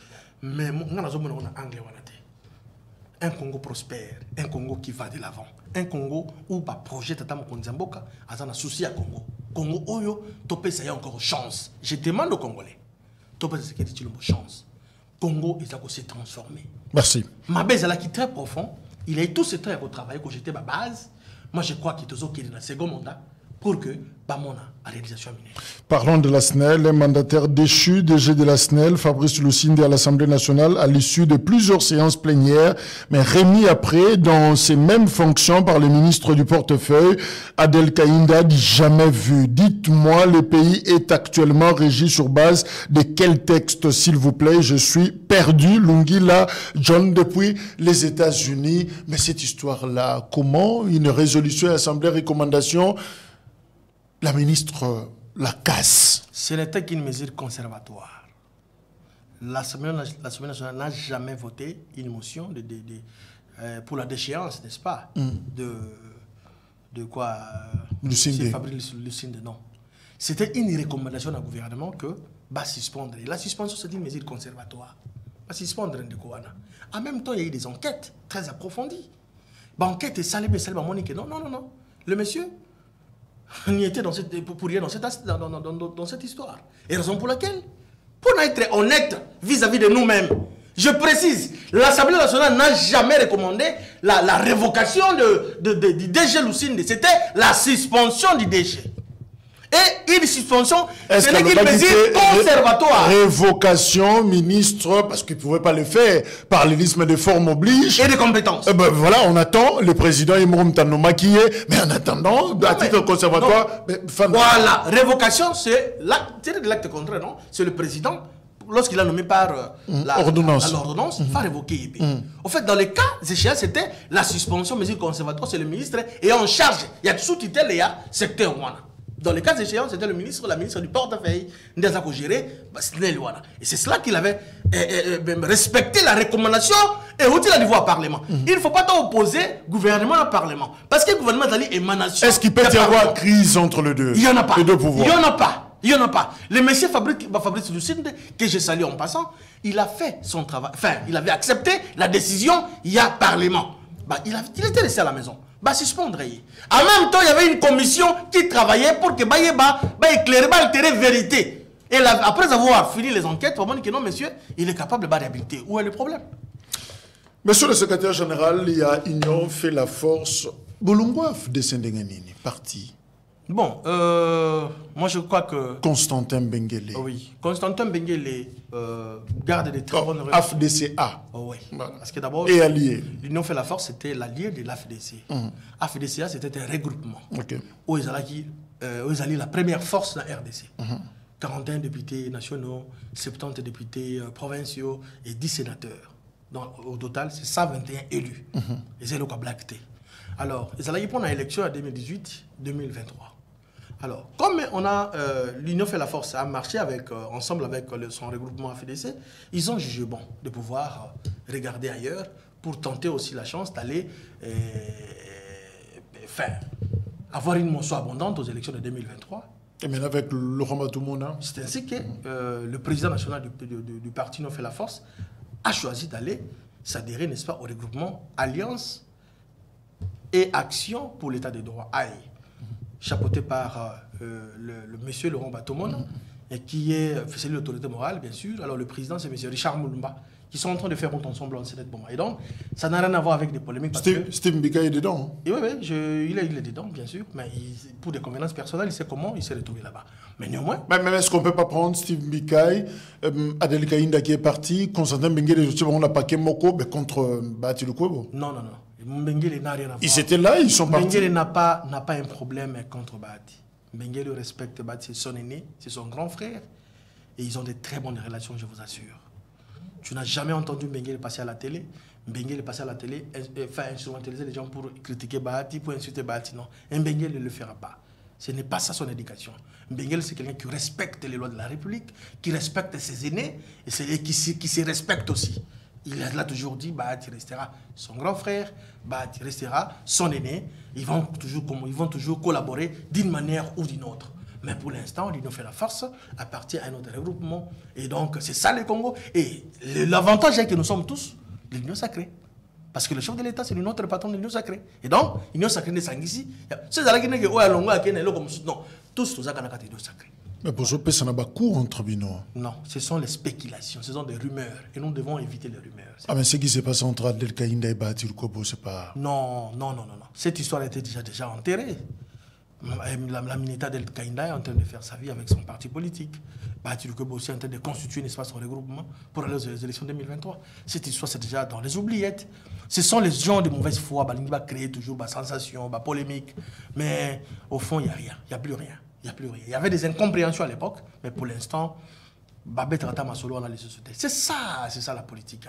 Mais on a anglais. Un Congo prospère, un Congo qui va de l'avant, un Congo où le projet Tata Mokonzamboka a un souci à Congo. Congo Oyo, topé ça y a encore chance. Je demande aux Congolais, topé ça y a chance. Congo est à s'est transformé. Merci. Ma base est là qui est très profond. Il a tout ce temps à travailler quand j'étais à ma base. Moi je crois qu'il est aussi dans le second mandat pour que Bamona a réalisation minée. Parlons de la SNEL, le mandataire déchu DG de la SNEL, Fabrice Lucinde à l'Assemblée nationale à l'issue de plusieurs séances plénières, mais remis après dans ses mêmes fonctions par le ministre du portefeuille, Adel Kaïnda, dit jamais vu. Dites-moi, le pays est actuellement régi sur base de quel texte, s'il vous plaît? Je suis perdu. Lungila, John, depuis les États-Unis. Mais cette histoire-là, comment une résolution, assemblée, recommandation, la ministre la casse? Ce n'était qu'une mesure conservatoire. L'Assemblée nationale n'a jamais voté une motion pour la déchéance, n'est-ce pas? De quoi Lucinde. Fabrice Lucinde, non. C'était une recommandation au gouvernement que va suspendre. La suspension, c'est une mesure conservatoire. Va suspendre de quoi? En même temps, il y a eu des enquêtes très approfondies. L'enquête est salée, Monique. Non. Le monsieur, on y était dans cette histoire. Et raison pour laquelle, pour être honnête vis-à-vis de nous-mêmes, je précise, l'Assemblée nationale n'a jamais recommandé la révocation du DG Lucinde. C'était la suspension du DG. Et une suspension, ce n'est qu'une mesure conservatoire. Révocation, ministre, parce qu'il ne pouvait pas le faire, parallélisme de forme oblige. Et de compétences. Voilà, on attend, le président Imorum Tano maquillé, mais en attendant, à titre conservatoire... Voilà, révocation, c'est l'acte contraire, non? C'est le président, lorsqu'il a nommé par l'ordonnance, va révoquer. En fait, dans les cas échéants, c'était la suspension, mesure conservatoire, c'est le ministre, et en charge, il y a sous-titel, il y a secteur Wana. Dans les cas échéants, c'était la ministre du portefeuille, Ndazako géré, et c'est cela qu'il avait respecté la recommandation et aussi la niveau au Parlement. Il ne faut pas opposer gouvernement et Parlement. Parce que le gouvernement est émanation. Est-ce qu'il peut y avoir crise entre les deux? Il n'y en a pas. Les deux pouvoirs. Il n'y en a pas. Le monsieur Fabrice Lucinde, que j'ai salué en passant, il a fait son travail. Enfin, il avait accepté la décision, il y a Parlement. Il était resté à la maison. Suspendre. En même temps, il y avait une commission qui travaillait pour que éclairer, altérer la vérité. Et là, après avoir fini les enquêtes, on dit que non, monsieur, il est capable de réhabiliter. Où est le problème? Monsieur le secrétaire général, il y a Union fait la force. Boulungouaf de Sendenganini, parti. Bon, moi je crois que... Constantin Benguele. Oui, Constantin Benguele garde des très bonnes relations. AFDCA. Oh, oui, parce que d'abord... Et allié. L'Union fait la force, c'était l'allié de l'AFDC. AFDCA, c'était un regroupement. Où ils allaient la première force de la RDC. 41 députés nationaux, 70 députés provinciaux et 10 sénateurs. Donc, au total, c'est 121 élus. Et c'est le cas Black T. Alors, ils allaient prendre l'élection en 2018-2023. Alors, comme on a l'Union fait la force, a marché avec, ensemble avec son regroupement AFDC, ils ont jugé bon de pouvoir regarder ailleurs pour tenter aussi la chance d'aller avoir une moisson abondante aux élections de 2023. Et maintenant avec Laurent Batoumona. C'est ainsi que le président national du parti Union fait la force a choisi d'aller s'adhérer, n'est-ce pas, au regroupement Alliance et Action pour l'État de droit, AI, chapeauté par le monsieur Laurent Batoumona, et qui est l'autorité morale, bien sûr. Alors le président, c'est monsieur Richard Moulumba, qui sont en train de faire route ensemble en Sénat. Et donc, ça n'a rien à voir avec des polémiques. Steve Mbika est dedans. Et oui, il est dedans, bien sûr. Mais pour des convenances personnelles, il sait comment il s'est retrouvé là-bas. Mais néanmoins... Mais est-ce qu'on ne peut pas prendre Steve Mbika, Adel Kaïnda qui est parti, Constantin Benguele, on a paquet Moko contre Bahati Lukwebo? Non. Benguele n'a rien à voir. Ils étaient là, ils sont partis. Benguele n'a pas un problème contre Bahati. Benguele respecte Bahati, c'est son aîné, c'est son grand frère. Et ils ont de très bonnes relations, je vous assure. Tu n'as jamais entendu Benguele passer à la télé. Benguele passer à la télé, instrumentaliser les gens pour critiquer Bahati, pour insulter Bahati. Non, un Benguele ne le fera pas. Ce n'est pas ça son éducation. Benguele, c'est quelqu'un qui respecte les lois de la République, qui respecte ses aînés et qui se respecte aussi. Il a toujours dit, Bahati restera son grand frère, Bahati restera son aîné. Ils vont toujours collaborer d'une manière ou d'une autre. Mais pour l'instant, l'Union fait la force, appartient à un autre regroupement. Et donc, c'est ça le Congo. Et l'avantage est que nous sommes tous l'Union sacrée. Parce que le chef de l'État, c'est notre patron de l'Union sacrée. Et donc, l'Union sacrée n'est pas ici. C'est ça qui est non, tous nous avons l'Union sacrée. Mais pour ce ça n'a pas cours entre Bino. Non, ce sont les spéculations, ce sont des rumeurs. Et nous devons éviter les rumeurs. Ah, mais ce qui s'est passé entre Adel Kaïnda et Bahati Lukwebo, c'est pas... Non. Cette histoire était déjà enterrée. La Mineta Adel Kaïnda est en train de faire sa vie avec son parti politique. Bahati Lukwebo aussi est en train de constituer un espace de regroupement pour aller aux élections 2023. Cette histoire, c'est déjà dans les oubliettes. Ce sont les gens de mauvaise foi qui vont créer toujours des sensations, des polémiques. Mais au fond, il n'y a rien. Il n'y a plus rien. Il y avait des incompréhensions à l'époque, mais pour l'instant, c'est ça la politique.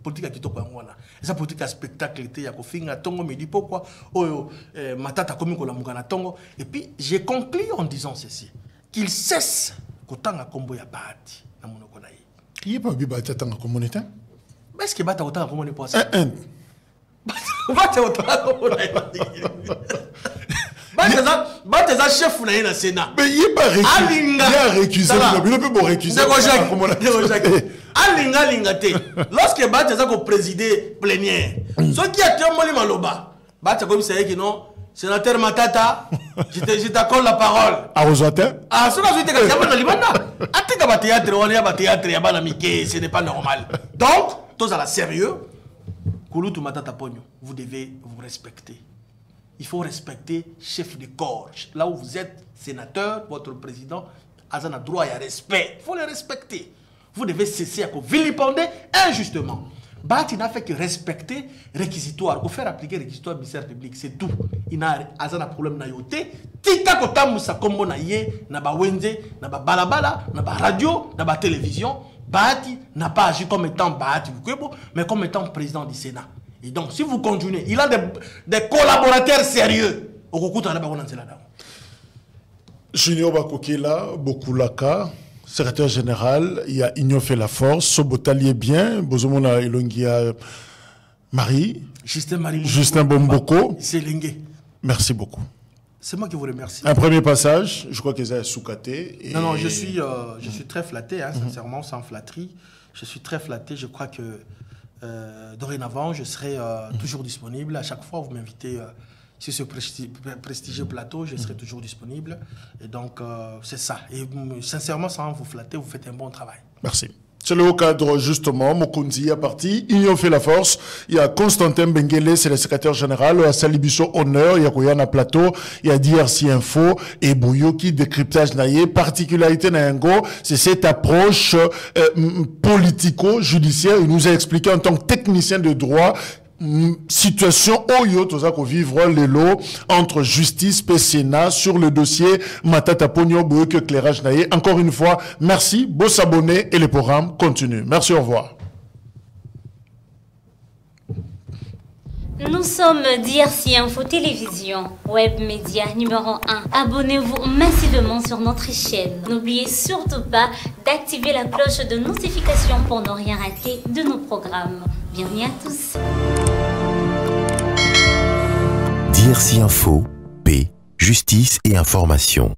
Politique qui et ça politique à spectacle il y a kofinga tongo me dit pourquoi matata komi ko la mugana tongo. Et puis j'ai conclu en disant ceci, qu'il cesse kotanga kombo ya Bahati na monoko na ye. Qui est pas bi Bahati tanga communauté? Est-ce que Bahati otanga kombo ne pas ça? Bahati otanga kombo na ye. Bahati chef na ye na Sénat. Mais il est pas récusé. Il ne peut pas récuser. Alinga te. Lorsque Bahati a présidé plénière, ce qui a été maloba, Bahati comme c'est que non, sénateur Matata, je t'accorde la parole. À Rosater? Ah, ce que tu as dit, ce n'est pas normal. Donc, tous à la sérieux, Kouloutou Matata Pogno, vous devez vous respecter. Il faut respecter chef de corps. Là où vous êtes sénateur, votre président, Azan a droit à respect. Il faut le respecter. Vous devez cesser à vilipender injustement. Bahati n'a fait que respecter réquisitoire, ou faire appliquer réquisitoire ministère public, c'est tout. Il n'a pas problème na yote. Tika kota musa kombo na ye, na ba wenze, na ba balabala, na ba radio, na ba télévision. Bahati n'a pas agi comme étant Bahati Lukwebo, mais comme étant président du Sénat. Et donc, si vous continuez, il a des collaborateurs sérieux. Junior Bakokela, Bokulaka, secrétaire général, il y a Union fait la force, Sobotali est bien, Bozomona Ilongia Marie, Justin Bomboko. C'est Lingué. Merci beaucoup. C'est moi qui vous remercie. Un premier passage, je crois que c'est Soukaté. Non, je suis très flatté, hein, sincèrement, sans flatterie. Je suis très flatté, je crois que dorénavant, je serai toujours disponible. À chaque fois, vous m'invitez sur ce prestigieux plateau, je serai toujours disponible. Et donc, c'est ça. Et sincèrement, sans vous flatter, vous faites un bon travail. Merci. C'est le cadre, justement, Mokunzi a parti, Union fait la force, il y a Constantin Benguele, c'est le secrétaire général, il y a Salibiso Honneur, il y a Koyana Plateau, il y a DRC Info, et Bouyoki, décryptage naïe, particularité naïngo, c'est cette approche politico-judiciaire, il nous a expliqué en tant que technicien de droit, situation oyo tozako vivre les lots entre justice et Sénat sur le dossier Matata Pogno Bouyok éclairage naïe. Encore une fois, merci, beau s'abonner et le programme continue. Merci, au revoir. Nous sommes DRC Info Télévision, web média numéro 1. Abonnez-vous massivement sur notre chaîne. N'oubliez surtout pas d'activer la cloche de notification pour ne rien rater de nos programmes. Bienvenue à tous. DRC Info, paix, justice et information.